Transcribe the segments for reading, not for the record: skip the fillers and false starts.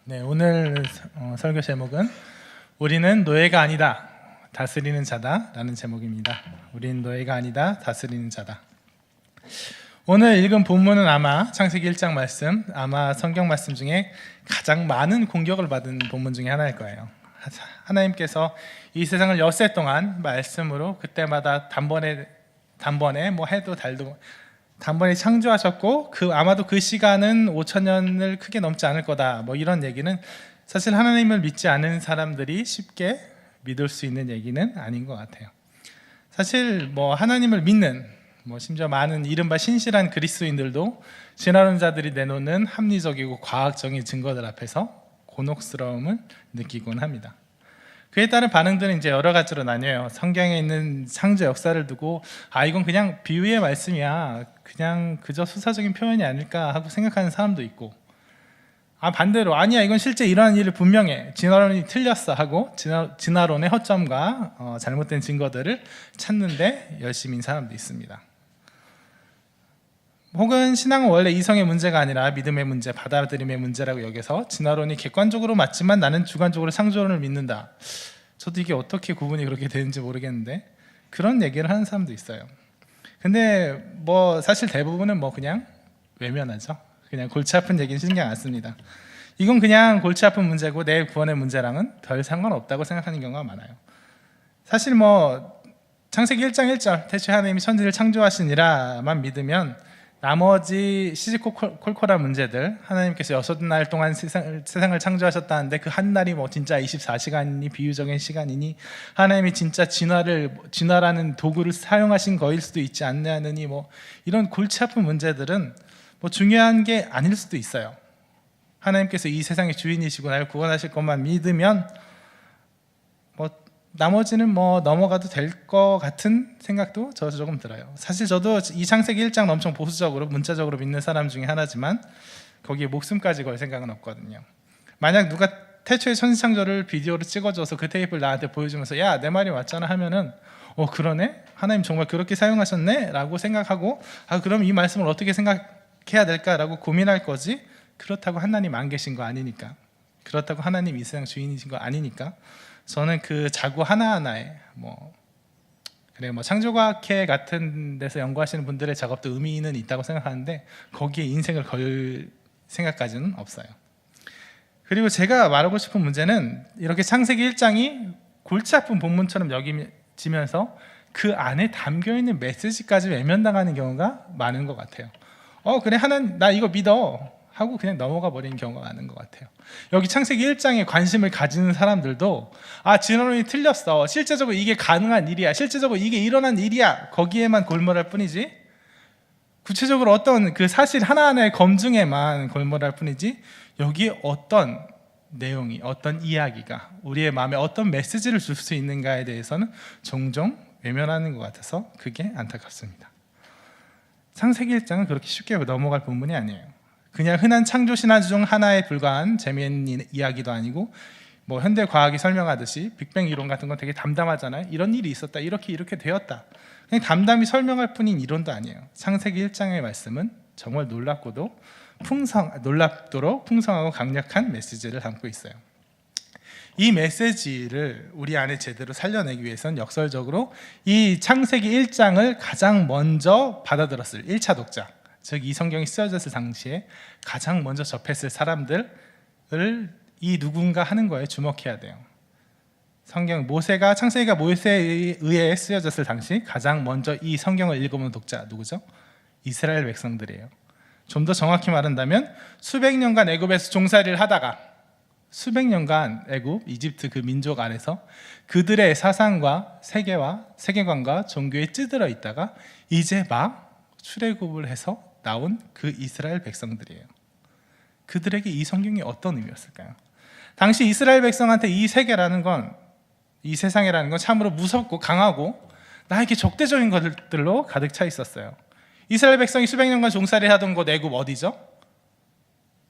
네, 오늘 설교 제목은 우리는 노예가 아니다, 다스리는 자다 라는 제목입니다. 우리는 노예가 아니다, 다스리는 자다. 오늘 읽은 본문은 아마 창세기 1장 말씀, 아마 성경 말씀 중에 가장 많은 공격을 받은 본문 중에 하나일 거예요. 하나님께서 이 세상을 엿새 동안 말씀으로 그때마다 단번에 뭐 해도 달도 단번에 창조하셨고 아마도 그 시간은 5,000년을 크게 넘지 않을 거다, 뭐 이런 얘기는 사실 하나님을 믿지 않은 사람들이 쉽게 믿을 수 있는 얘기는 아닌 것 같아요. 사실 뭐 하나님을 믿는 심지어 많은 이른바 신실한 그리스도인들도 진화론자들이 내놓는 합리적이고 과학적인 증거들 앞에서 곤혹스러움을 느끼곤 합니다. 그에 따른 반응들은 이제 여러 가지로 나뉘어요. 성경에 있는 창조 역사를 두고 이건 그냥 비유의 말씀이야, 그냥 그저 수사적인 표현이 아닐까 하고 생각하는 사람도 있고, 반대로 아니야, 이건 실제 일어난 일을 분명해, 진화론이 틀렸어 하고 진화론의 허점과 잘못된 증거들을 찾는데 열심인 사람도 있습니다. 혹은 신앙은 원래 이성의 문제가 아니라 믿음의 문제, 받아들임의 문제라고 여겨서 진화론이 객관적으로 맞지만 나는 주관적으로 창조론을 믿는다. 저도 이게 어떻게 구분이 그렇게 되는지 모르겠는데 그런 얘기를 하는 사람도 있어요. 근데 사실 대부분은 그냥 외면하죠. 그냥 골치 아픈 얘기는 신경 안 씁니다. 이건 그냥 골치 아픈 문제고 내 구원의 문제랑은 별 상관없다고 생각하는 경우가 많아요. 사실 창세기 1장 1절 태초에 하나님이 천지를 창조하시니라만 믿으면 나머지 시시콜콜한 문제들, 하나님께서 6날 동안 세상을 창조하셨다는데 그 한 날이 진짜 24시간이니 비유적인 시간이니, 하나님이 진짜 진화라는 도구를 사용하신 거일 수도 있지 않느니, 이런 골치 아픈 문제들은 중요한 게 아닐 수도 있어요. 하나님께서 이 세상의 주인이시고 나를 구원하실 것만 믿으면 나머지는 넘어가도 될 것 같은 생각도 저도 조금 들어요. 사실 저도 이 창세기 1장 엄청 보수적으로 문자적으로 믿는 사람 중에 하나지만 거기에 목숨까지 걸 생각은 없거든요. 만약 누가 태초의 천지창조를 비디오로 찍어줘서 그 테이프를 나한테 보여주면서 야, 내 말이 맞잖아 하면은 그러네? 하나님 정말 그렇게 사용하셨네? 라고 생각하고 그럼 이 말씀을 어떻게 생각해야 될까라고 고민할 거지, 그렇다고 하나님 안 계신 거 아니니까, 그렇다고 하나님 이 세상 주인이신 거 아니니까 저는 그 자구 하나하나에 창조과학회 같은 데서 연구하시는 분들의 작업도 의미는 있다고 생각하는데 거기에 인생을 걸 생각까지는 없어요. 그리고 제가 말하고 싶은 문제는 이렇게 창세기 1장이 골치 아픈 본문처럼 여기지면서 그 안에 담겨있는 메시지까지 외면당하는 경우가 많은 것 같아요. 그래, 하나님 나 이거 믿어 하고 그냥 넘어가 버리는 경우가 많은 것 같아요. 여기 창세기 1장에 관심을 가지는 사람들도 진화론이 틀렸어, 실제적으로 이게 가능한 일이야, 실제적으로 이게 일어난 일이야, 거기에만 골몰할 뿐이지 구체적으로 어떤 그 사실 하나하나의 검증에만 골몰할 뿐이지 여기에 어떤 내용이, 어떤 이야기가 우리의 마음에 어떤 메시지를 줄 수 있는가에 대해서는 종종 외면하는 것 같아서 그게 안타깝습니다. 창세기 1장은 그렇게 쉽게 넘어갈 본문이 아니에요. 그냥 흔한 창조 신화 중 하나에 불과한 재미있는 이야기도 아니고 현대 과학이 설명하듯이 빅뱅 이론 같은 건 되게 담담하잖아요. 이런 일이 있었다, 이렇게 되었다, 그냥 담담히 설명할 뿐인 이론도 아니에요. 창세기 1장의 말씀은 정말 놀랍도록 풍성하고 강력한 메시지를 담고 있어요. 이 메시지를 우리 안에 제대로 살려내기 위해서는 역설적으로 이 창세기 1장을 가장 먼저 받아들였을 1차 독자, 즉 이 성경이 쓰여졌을 당시에 가장 먼저 접했을 사람들을 이 누군가 하는 거에 주목해야 돼요. 창세기가 모세에 의해 쓰여졌을 당시 가장 먼저 이 성경을 읽어본 독자 누구죠? 이스라엘 백성들이에요. 좀 더 정확히 말한다면 수백 년간 애굽에서 종살이를 하다가 수백 년간 이집트 그 민족 안에서 그들의 사상과 세계관과 종교에 찌들어 있다가 이제 막 출애굽을 해서 나온 그 이스라엘 백성들이에요. 그들에게 이 성경이 어떤 의미였을까요? 당시 이스라엘 백성한테 이 세계라는 건, 이 세상이라는 건 참으로 무섭고 강하고 나에게 적대적인 것들로 가득 차 있었어요. 이스라엘 백성이 수백 년간 종살이 하던 곳 애굽 어디죠?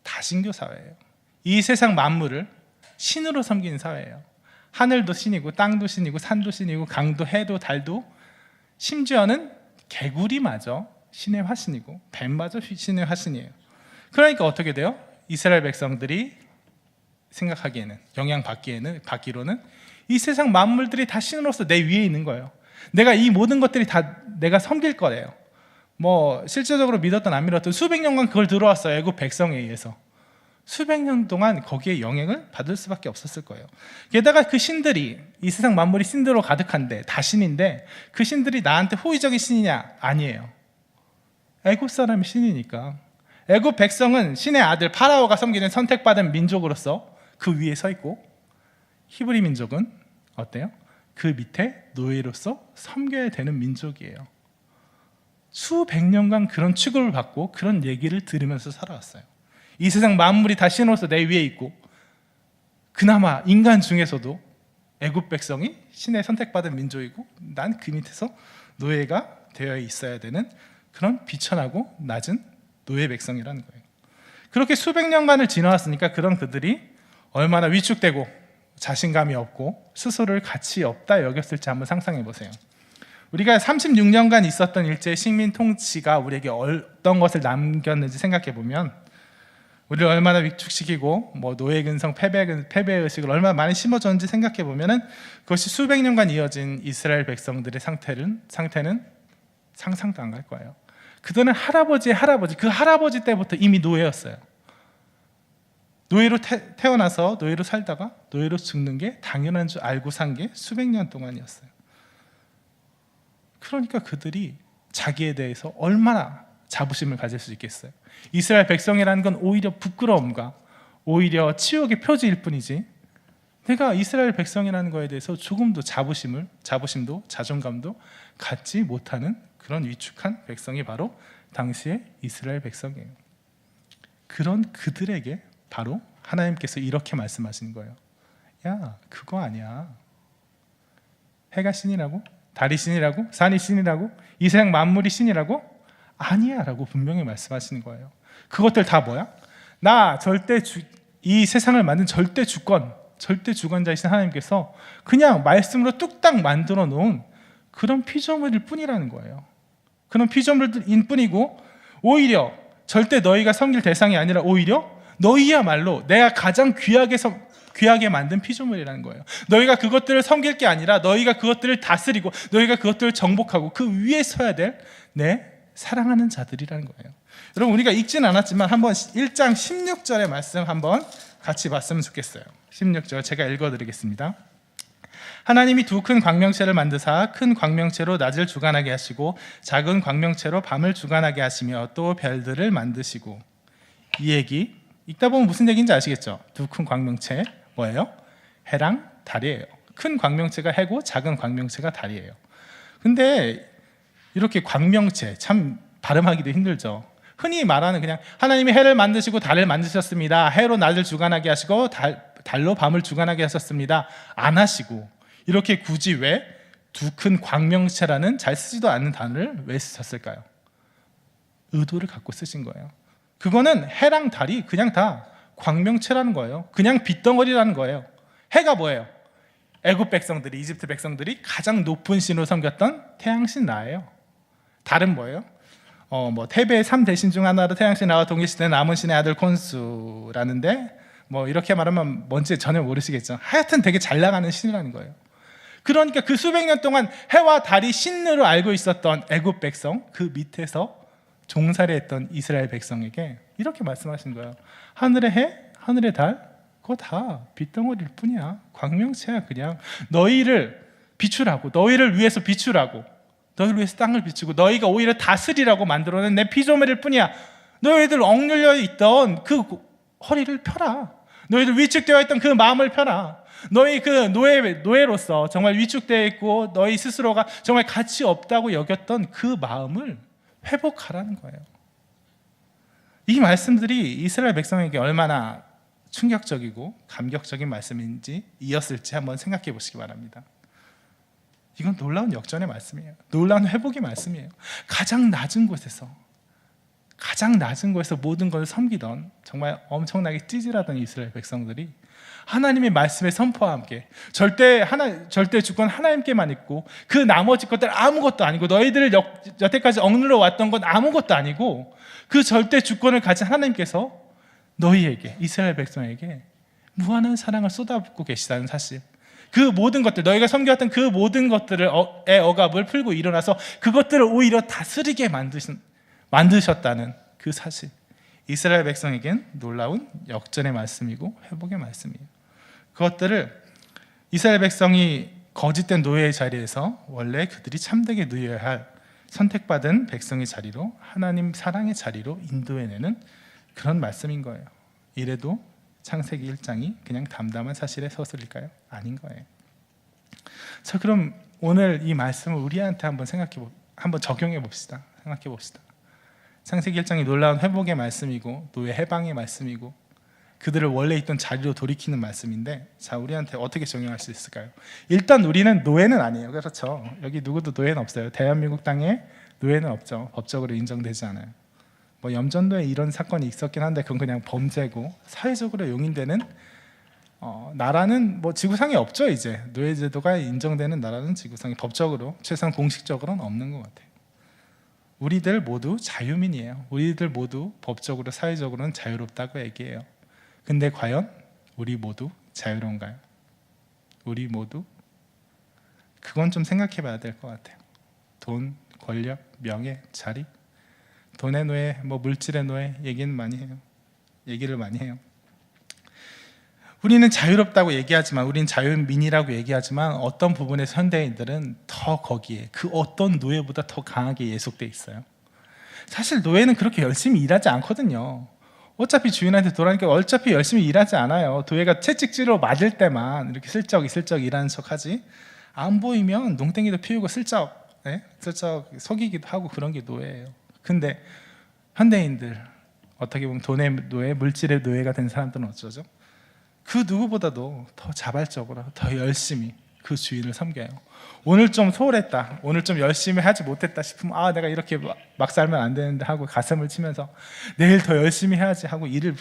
다신교 사회예요. 이 세상 만물을 신으로 섬기는 사회예요. 하늘도 신이고 땅도 신이고 산도 신이고 강도 해도 달도, 심지어는 개구리마저 신의 화신이고 뱀마저 신의 화신이에요. 그러니까 어떻게 돼요? 이스라엘 백성들이 생각하기에는, 받기로는 이 세상 만물들이 다 신으로서 내 위에 있는 거예요. 내가 이 모든 것들이 다 내가 섬길 거래요. 뭐 실제적으로 믿었던 안 믿었던 수백 년간 그걸 들어왔어요. 애굽 백성에 의해서 수백 년 동안 거기에 영향을 받을 수밖에 없었을 거예요. 게다가 그 신들이, 이 세상 만물이 신들로 가득한데 다 신인데, 그 신들이 나한테 호의적인 신이냐? 아니에요. 애굽 사람이 신이니까. 애굽 백성은 신의 아들 파라오가 섬기는 선택받은 민족으로서 그 위에 서 있고, 히브리 민족은 어때요? 그 밑에 노예로서 섬겨야 되는 민족이에요. 수백 년간 그런 취급을 받고 그런 얘기를 들으면서 살아왔어요. 이 세상 만물이 다 신으로서 내 위에 있고, 그나마 인간 중에서도 애굽 백성이 신의 선택받은 민족이고, 난 그 밑에서 노예가 되어 있어야 되는 그런 비천하고 낮은 노예 백성이라는 거예요. 그렇게 수백 년간을 지나왔으니까 그런 그들이 얼마나 위축되고 자신감이 없고 스스로를 가치 없다 여겼을지 한번 상상해 보세요. 우리가 36년간 있었던 일제 식민 통치가 우리에게 어떤 것을 남겼는지 생각해 보면, 우리를 얼마나 위축시키고 뭐 노예 근성, 패배 의식을 얼마나 많이 심어줬는지 생각해 보면은, 그것이 수백 년간 이어진 이스라엘 백성들의 상태는 상상도 안 갈 거예요. 그들은 할아버지의 할아버지, 그 할아버지 때부터 이미 노예였어요. 노예로 태어나서 노예로 살다가 노예로 죽는 게 당연한 줄 알고 산 게 수백 년 동안이었어요. 그러니까 그들이 자기에 대해서 얼마나 자부심을 가질 수 있겠어요. 이스라엘 백성이라는 건 오히려 부끄러움과 오히려 치욕의 표지일 뿐이지, 내가 이스라엘 백성이라는 거에 대해서 조금도 자부심도 자존감도 갖지 못하는 그런 위축한 백성이 바로 당시의 이스라엘 백성이에요. 그런 그들에게 바로 하나님께서 이렇게 말씀하시는 거예요. 야, 그거 아니야. 해가 신이라고? 달이 신이라고? 산이 신이라고? 이 세상 만물이 신이라고? 아니야 라고 분명히 말씀하시는 거예요. 그것들 다 뭐야? 나 이 세상을 만든 절대 주권자이신 하나님께서 그냥 말씀으로 뚝딱 만들어 놓은 그런 피조물일 뿐이라는 거예요. 그런 피조물인 뿐이고, 오히려 절대 너희가 섬길 대상이 아니라 오히려 너희야말로 내가 가장 귀하게 만든 피조물이라는 거예요. 너희가 그것들을 섬길 게 아니라 너희가 그것들을 다스리고 너희가 그것들을 정복하고 그 위에 서야 될 내 사랑하는 자들이라는 거예요. 여러분, 우리가 읽진 않았지만 한번 1장 16절의 말씀 한번 같이 봤으면 좋겠어요. 16절 제가 읽어드리겠습니다. 하나님이 두 큰 광명체를 만드사 큰 광명체로 낮을 주관하게 하시고 작은 광명체로 밤을 주관하게 하시며 또 별들을 만드시고. 이 얘기 읽다 보면 무슨 얘기인지 아시겠죠? 두 큰 광명체 뭐예요? 해랑 달이에요. 큰 광명체가 해고 작은 광명체가 달이에요. 근데 이렇게 광명체, 참 발음하기도 힘들죠. 흔히 말하는 그냥 하나님이 해를 만드시고 달을 만드셨습니다. 해로 낮을 주관하게 하시고 달로 밤을 주관하게 하셨습니다. 안 하시고 이렇게 굳이 왜 두 큰 광명체라는 잘 쓰지도 않는 단어를 왜 쓰셨을까요? 의도를 갖고 쓰신 거예요. 그거는 해랑 달이 그냥 다 광명체라는 거예요. 그냥 빛덩어리라는 거예요. 해가 뭐예요? 애굽 백성들이, 이집트 백성들이 가장 높은 신으로 섬겼던 태양신 라예요. 달은 뭐예요? 뭐 테베의 3대신 중 하나로 태양신 라와 동일시된 남은 신의 아들 콘수라는데, 뭐 이렇게 말하면 뭔지 전혀 모르시겠죠. 하여튼 되게 잘 나가는 신이라는 거예요. 그러니까 그 수백 년 동안 해와 달이 신으로 알고 있었던 애굽 백성, 그 밑에서 종살이했던 이스라엘 백성에게 이렇게 말씀하신 거예요. 하늘의 해, 하늘의 달, 그거 다 빛덩어리일 뿐이야. 광명체야. 그냥 너희를 비추라고, 너희를 위해서 비추라고, 너희를 위해서 땅을 비추고 너희가 오히려 다스리라고 만들어낸 내 피조물일 뿐이야. 너희들 억눌려 있던 그 허리를 펴라. 너희들 위축되어 있던 그 마음을 펴라. 너희 그 노예로서 정말 위축되어 있고 너희 스스로가 정말 가치 없다고 여겼던 그 마음을 회복하라는 거예요. 이 말씀들이 이스라엘 백성에게 얼마나 충격적이고 감격적인 말씀인지 이었을지 한번 생각해 보시기 바랍니다. 이건 놀라운 역전의 말씀이에요. 놀라운 회복의 말씀이에요. 가장 낮은 곳에서 모든 것을 섬기던 정말 엄청나게 찌질하던 이스라엘 백성들이 하나님의 말씀의 선포와 함께 절대 주권 하나님께만 있고 그 나머지 것들 아무것도 아니고, 너희들을 여태까지 억눌러 왔던 건 아무것도 아니고, 그 절대 주권을 가진 하나님께서 너희에게, 이스라엘 백성에게 무한한 사랑을 쏟아붓고 계시다는 사실, 그 모든 것들, 너희가 섬겨왔던 그 모든 것들의 억압을 풀고 일어나서 그것들을 오히려 다스리게 만드셨다는 그 사실, 이스라엘 백성에겐 놀라운 역전의 말씀이고 회복의 말씀이에요. 그것들을 이스라엘 백성이 거짓된 노예의 자리에서 원래 그들이 참되게 누려야 할 선택받은 백성의 자리로, 하나님 사랑의 자리로 인도해내는 그런 말씀인 거예요. 이래도 창세기 1장이 그냥 담담한 사실의 서술일까요? 아닌 거예요. 자, 그럼 오늘 이 말씀을 우리한테 한번 적용해 봅시다. 생각해 봅시다. 창세기 1장이 놀라운 회복의 말씀이고 노예 해방의 말씀이고 그들을 원래 있던 자리로 돌이키는 말씀인데, 자, 우리한테 어떻게 적용할 수 있을까요? 일단 우리는 노예는 아니에요. 그렇죠? 여기 누구도 노예는 없어요. 대한민국 땅에 노예는 없죠. 법적으로 인정되지 않아요. 뭐 염전도에 이런 사건이 있었긴 한데 그건 그냥 범죄고, 사회적으로 용인되는 나라는 뭐 지구상에 없죠. 이제 노예제도가 인정되는 나라는 지구상에 법적으로, 최소한 공식적으로는 없는 것 같아요. 우리들 모두 자유민이에요. 우리들 모두 법적으로, 사회적으로는 자유롭다고 얘기해요. 근데 과연 우리 모두 자유로운가요? 우리 모두? 그건 좀 생각해 봐야 될 것 같아요. 돈, 권력, 명예, 자리, 돈의 노예, 뭐 물질의 노예 얘기를 많이 해요. 우리는 자유롭다고 얘기하지만, 우리는 자유민이라고 얘기하지만 어떤 부분에서 현대인들은 더 거기에 그 어떤 노예보다 더 강하게 예속돼 있어요. 사실 노예는 그렇게 열심히 일하지 않거든요. 어차피 주인한테 돌아가니까 어차피 열심히 일하지 않아요. 노예가 채찍질로 맞을 때만 이렇게 슬쩍 일하는 척하지, 안 보이면 농땡이도 피우고 슬쩍 속이기도 하고 그런 게 노예예요. 근데 현대인들, 어떻게 보면 돈의 노예, 물질의 노예가 된 사람들은 어쩌죠? 그 누구보다도 더 자발적으로, 더 열심히 그 주인을 섬겨요. 오늘 좀 소홀했다, 오늘 좀 열심히 하지 못했다 싶으면 내가 이렇게 막 살면 안 되는데 하고 가슴을 치면서 내일 더 열심히 해야지 하고 일을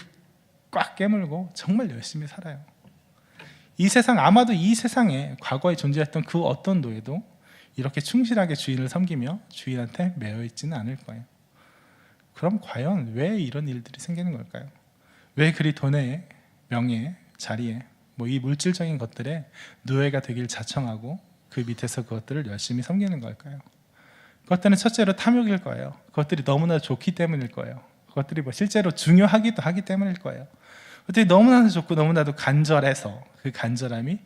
꽉 깨물고 정말 열심히 살아요. 이 세상, 아마도 이 세상에 과거에 존재했던 그 어떤 노예도 이렇게 충실하게 주인을 섬기며 주인한테 매여 있지는 않을 거예요. 그럼 과연 왜 이런 일들이 생기는 걸까요? 왜 그리 돈에, 명예, 자리에, 뭐 이 물질적인 것들에 노예가 되길 자청하고 그 밑에서 그것들을 열심히 섬기는 걸까요? 그것들은 첫째로 탐욕일 거예요. 그것들이 너무나 좋기 때문일 거예요. 그것들이 뭐 실제로 중요하기도 하기 때문일 거예요. 그것들이 너무나도 좋고 너무나도 간절해서 그 간절함이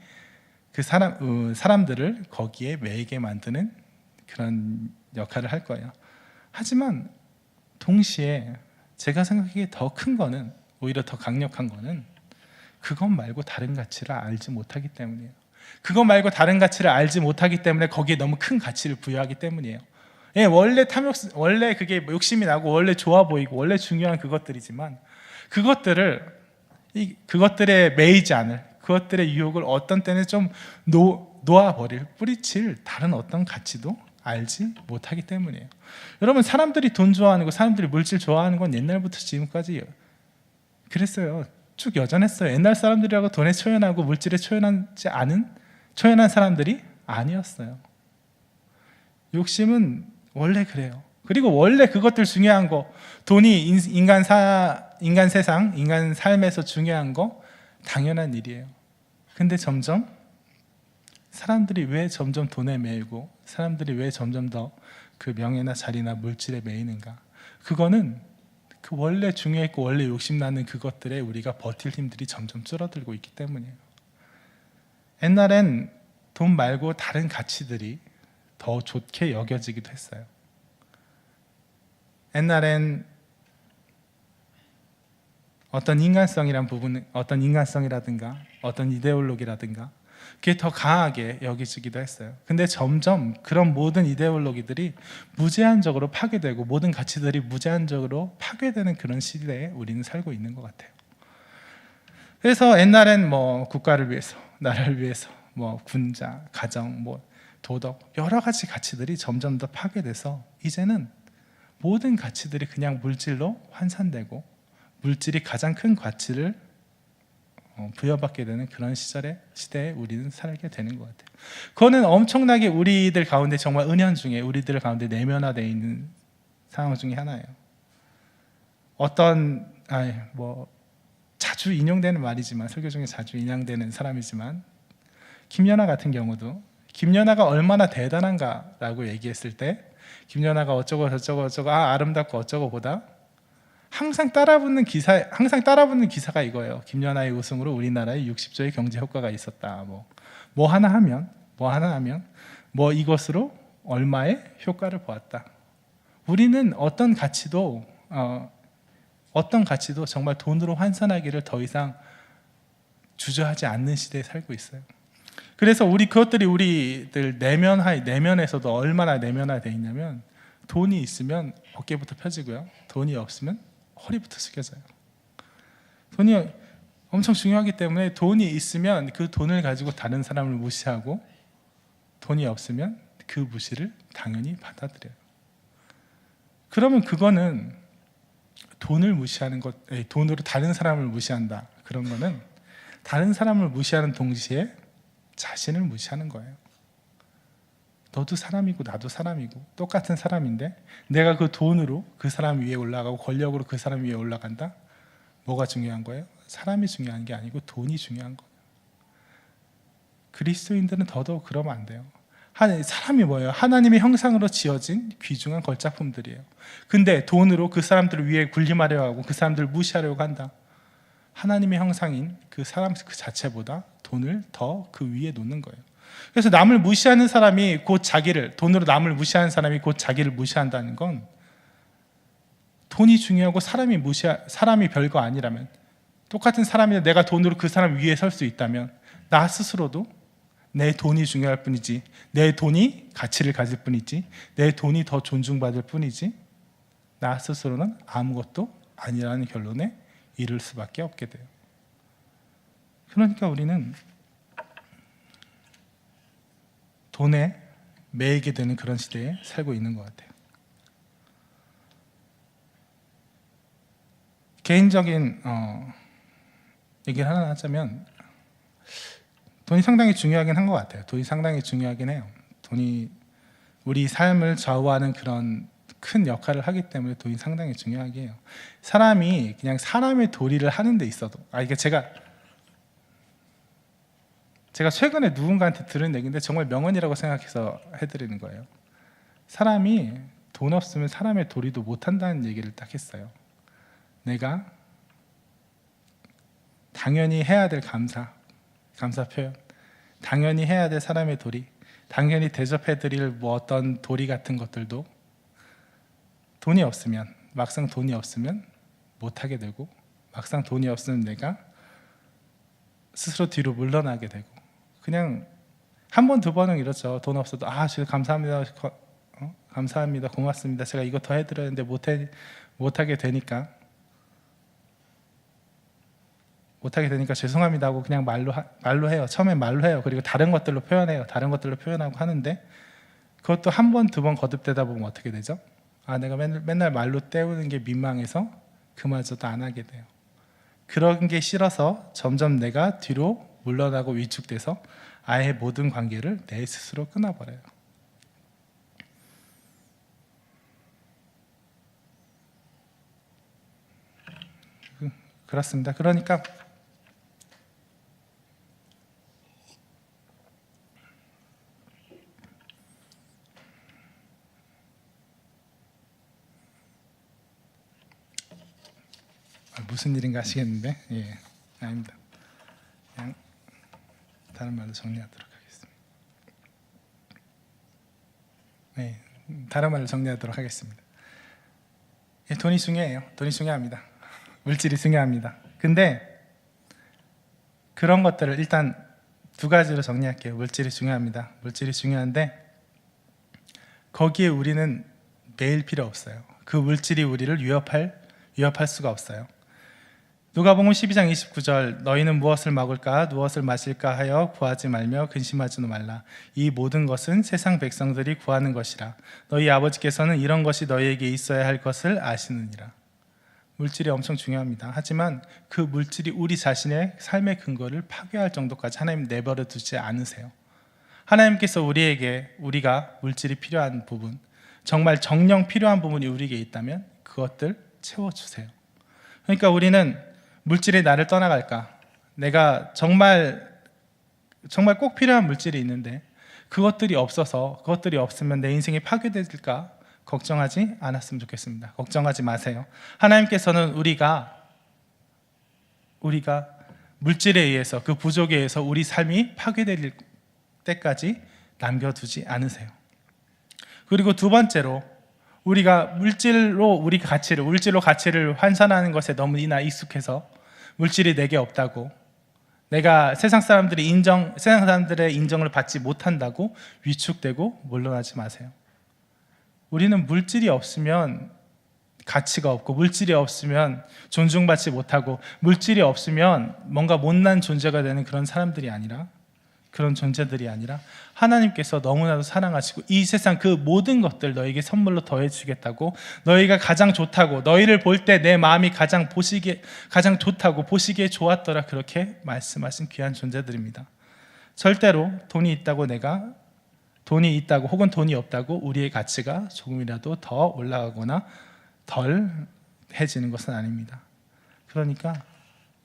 그 사람들을 거기에 매이게 만드는 그런 역할을 할 거예요. 하지만 동시에 제가 생각하기에 더 큰 거는, 오히려 더 강력한 거는 그것 말고 다른 가치를 알지 못하기 때문이에요. 그것 말고 다른 가치를 알지 못하기 때문에 거기에 너무 큰 가치를 부여하기 때문이에요. 원래 그게 욕심이 나고 원래 좋아 보이고 원래 중요한 그것들이지만 그것들에 매이지 않을, 그것들의 유혹을 어떤 때는 좀 놓아버릴, 뿌리칠 다른 어떤 가치도 알지 못하기 때문이에요. 여러분, 사람들이 돈 좋아하는 거, 사람들이 물질 좋아하는 건 옛날부터 지금까지 그랬어요. 쭉 여전했어요. 옛날 사람들이라고 돈에 초연하고 물질에 초연한 사람들이 아니었어요. 욕심은 원래 그래요. 그리고 원래 그것들 중요한 거, 돈이 인간 세상, 인간 삶에서 중요한 거 당연한 일이에요. 근데 점점 사람들이 왜 점점 돈에 매이고 사람들이 왜 점점 더 그 명예나 자리나 물질에 매이는가? 그거는 그 원래 중요했고 원래 욕심나는 그것들에 우리가 버틸 힘들이 점점 줄어들고 있기 때문이에요. 옛날엔 돈 말고 다른 가치들이 더 좋게 여겨지기도 했어요. 옛날엔 어떤 인간성이라든가 어떤 이데올로기라든가 그게 더 강하게 여겨지기도 했어요. 근데 점점 그런 모든 이데올로기들이 무제한적으로 파괴되고 모든 가치들이 무제한적으로 파괴되는 그런 시대에 우리는 살고 있는 것 같아요. 그래서 옛날엔 뭐 국가를 위해서, 나라를 위해서, 뭐 군자, 가정, 뭐 도덕, 여러 가지 가치들이 점점 더 파괴돼서 이제는 모든 가치들이 그냥 물질로 환산되고 물질이 가장 큰 가치를 부여받게 되는 그런 시대에 우리는 살게 되는 것 같아요. 그거는 엄청나게 우리들 가운데 정말 은연 중에 우리들 가운데 내면화되어 있는 상황 중에 하나예요. 어떤 자주 인용되는 말이지만, 설교 중에 자주 인용되는 사람이지만, 김연아 같은 경우도 김연아가 얼마나 대단한가라고 얘기했을 때 김연아가 어쩌고 저쩌고 어쩌고 아름답고 어쩌고 보다 항상 따라붙는 기사가 이거예요. 김연아의 우승으로 우리나라에 60조의 경제 효과가 있었다. 뭐 하나 하면 이것으로 얼마의 효과를 보았다. 우리는 어떤 가치도 정말 돈으로 환산하기를 더 이상 주저하지 않는 시대에 살고 있어요. 그래서 그것들이 우리들 내면에서도 얼마나 내면화되어 있냐면, 돈이 있으면 어깨부터 펴지고요, 돈이 없으면 허리부터 숙여져요. 돈이 엄청 중요하기 때문에 돈이 있으면 그 돈을 가지고 다른 사람을 무시하고, 돈이 없으면 그 무시를 당연히 받아들여요. 그러면 그거는 돈을 무시하는 것, 돈으로 다른 사람을 무시한다, 그런 거는 다른 사람을 무시하는 동시에 자신을 무시하는 거예요. 너도 사람이고 나도 사람이고 똑같은 사람인데 내가 그 돈으로 그 사람 위에 올라가고 권력으로 그 사람 위에 올라간다? 뭐가 중요한 거예요? 사람이 중요한 게 아니고 돈이 중요한 거예요. 그리스도인들은 더더욱 그러면 안 돼요. 사람이 뭐예요? 하나님의 형상으로 지어진 귀중한 걸작품들이에요. 근데 돈으로 그 사람들 위에 군림하려고 하고 그 사람들을 무시하려고 한다. 하나님의 형상인 그 사람 그 자체보다 돈을 더 그 위에 놓는 거예요. 그래서 남을 무시하는 사람이 곧 돈으로 남을 무시하는 사람이 곧 자기를 무시한다는 건, 돈이 중요하고 사람이 별거 아니라면, 똑같은 사람인데 내가 돈으로 그 사람 위에 설 수 있다면 나 스스로도 내 돈이 중요할 뿐이지, 내 돈이 가치를 가질 뿐이지, 내 돈이 더 존중받을 뿐이지, 나 스스로는 아무것도 아니라는 결론에 이를 수밖에 없게 돼요. 그러니까 우리는 돈에 매이게 되는 그런 시대에 살고 있는 것 같아요. 개인적인 얘기를 하나 하자면, 돈이 상당히 중요하긴 한 것 같아요. 돈이 상당히 중요하긴 해요. 돈이 우리 삶을 좌우하는 그런 큰 역할을 하기 때문에 돈이 상당히 중요하게 해요. 사람이 그냥 사람의 도리를 하는 데 있어도, 이게 제가 최근에 누군가한테 들은 얘기인데 정말 명언이라고 생각해서 해드리는 거예요. 사람이 돈 없으면 사람의 도리도 못한다는 얘기를 딱 했어요. 내가 당연히 해야 될 감사 표현, 당연히 해야 될 사람의 도리, 당연히 대접해드릴 어떤 도리 같은 것들도 막상 돈이 없으면 못하게 되고, 막상 돈이 없으면 내가 스스로 뒤로 물러나게 되고, 그냥 한 번, 두 번은 이렇죠. 돈 없어도 제가 감사합니다, 고맙습니다, 제가 이거 더 해드렸는데 못하게 되니까 죄송합니다 하고 그냥 말로 해요. 처음엔 말로 해요. 그리고 다른 것들로 표현하고 하는데, 그것도 한 번, 두 번 거듭되다 보면 어떻게 되죠? 내가 맨날 말로 때우는 게 민망해서 그마저도 안 하게 돼요. 그런 게 싫어서 점점 내가 뒤로 물러나고 위축돼서 아예 모든 관계를 내 스스로 끊어버려요. 그렇습니다. 그러니까 무슨 일인가 하시겠는데, 아닙니다. 그냥 다른 말로 정리하도록 하겠습니다. 다른 말로 정리하도록 하겠습니다. 돈이 중요해요. 돈이 중요합니다. 물질이 중요합니다. 근데 그런 것들을 일단 두 가지로 정리할게요. 물질이 중요합니다. 물질이 중요한데 거기에 우리는 매일 필요 없어요. 그 물질이 우리를 위협할 수가 없어요. 누가복음 12장 29절, 너희는 무엇을 먹을까 무엇을 마실까 하여 구하지 말며 근심하지도 말라. 이 모든 것은 세상 백성들이 구하는 것이라. 너희 아버지께서는 이런 것이 너희에게 있어야 할 것을 아시느니라. 물질이 엄청 중요합니다. 하지만 그 물질이 우리 자신의 삶의 근거를 파괴할 정도까지 하나님 내버려 두지 않으세요. 하나님께서 우리가 물질이 필요한 부분, 정말 정령 필요한 부분이 우리에게 있다면 그것들 채워주세요. 그러니까 우리는 물질이 나를 떠나갈까? 내가 정말 꼭 필요한 물질이 있는데 그것들이 없으면 내 인생이 파괴될까? 걱정하지 않았으면 좋겠습니다. 걱정하지 마세요. 하나님께서는 우리가 물질에 의해서, 그 부족에 의해서 우리 삶이 파괴될 때까지 남겨두지 않으세요. 그리고 두 번째로, 우리가 물질로 가치를 환산하는 것에 너무나 익숙해서 물질이 내게 없다고, 내가 세상 사람들의 인정을 받지 못한다고 위축되고 물러나지 마세요. 우리는 물질이 없으면 가치가 없고, 물질이 없으면 존중받지 못하고, 물질이 없으면 뭔가 못난 존재가 되는 그런 존재들이 아니라 하나님께서 너무나도 사랑하시고 이 세상 그 모든 것들 너에게 선물로 더해주겠다고, 너희가 가장 좋다고, 너희를 볼 때 내 마음이 가장 좋다고, 보시기에 좋았더라, 그렇게 말씀하신 귀한 존재들입니다. 절대로 돈이 있다고 혹은 돈이 없다고 우리의 가치가 조금이라도 더 올라가거나 덜 해지는 것은 아닙니다. 그러니까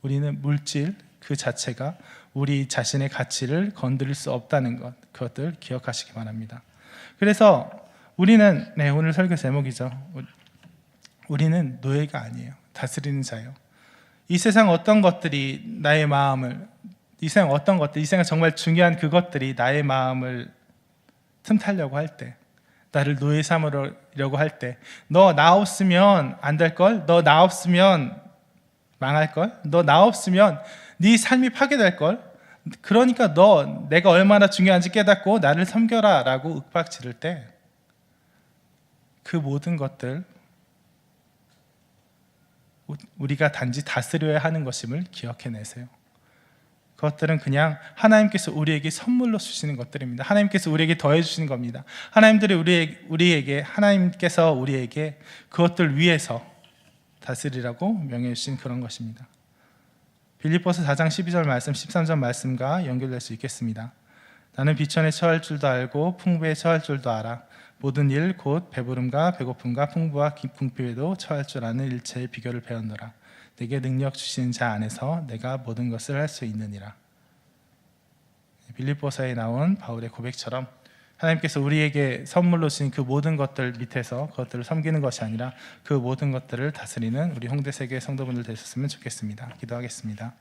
우리는 물질 그 자체가 우리 자신의 가치를 건드릴 수 없다는 것, 그것들 기억하시기 바랍니다. 그래서 우리는, 오늘 설교 제목이죠. 우리는 노예가 아니에요. 다스리는 자예요. 이 세상 어떤 것들이 나의 마음을, 이 세상 정말 중요한 그것들이 나의 마음을 틈타려고 할 때, 나를 노예 삼으려고 할 때, 너 나 없으면 안 될걸? 너 나 없으면 망할걸? 너 나 없으면 네 삶이 파괴될걸? 그러니까 내가 얼마나 중요한지 깨닫고 나를 섬겨라 라고 윽박지를 때, 그 모든 것들 우리가 단지 다스려야 하는 것임을 기억해내세요. 그것들은 그냥 하나님께서 우리에게 선물로 주시는 것들입니다. 하나님께서 우리에게 더해주시는 겁니다. 하나님께서 우리에게 그것들 위해서 다스리라고 명해 주신 그런 것입니다. 빌립보서 4장 12절 말씀, 13절 말씀과 연결될 수 있겠습니다. 나는 비천에 처할 줄도 알고 풍부에 처할 줄도 알아. 모든 일 곧 배부름과 배고픔과 풍부와 궁핍에도 처할 줄 아는 일체의 비결을 배웠노라. 내게 능력 주시는 자 안에서 내가 모든 것을 할 수 있느니라. 빌립보서에 나온 바울의 고백처럼 하나님께서 우리에게 선물로 주신 그 모든 것들 밑에서 그것들을 섬기는 것이 아니라 그 모든 것들을 다스리는 우리 홍대세교회 성도분들 되셨으면 좋겠습니다. 기도하겠습니다.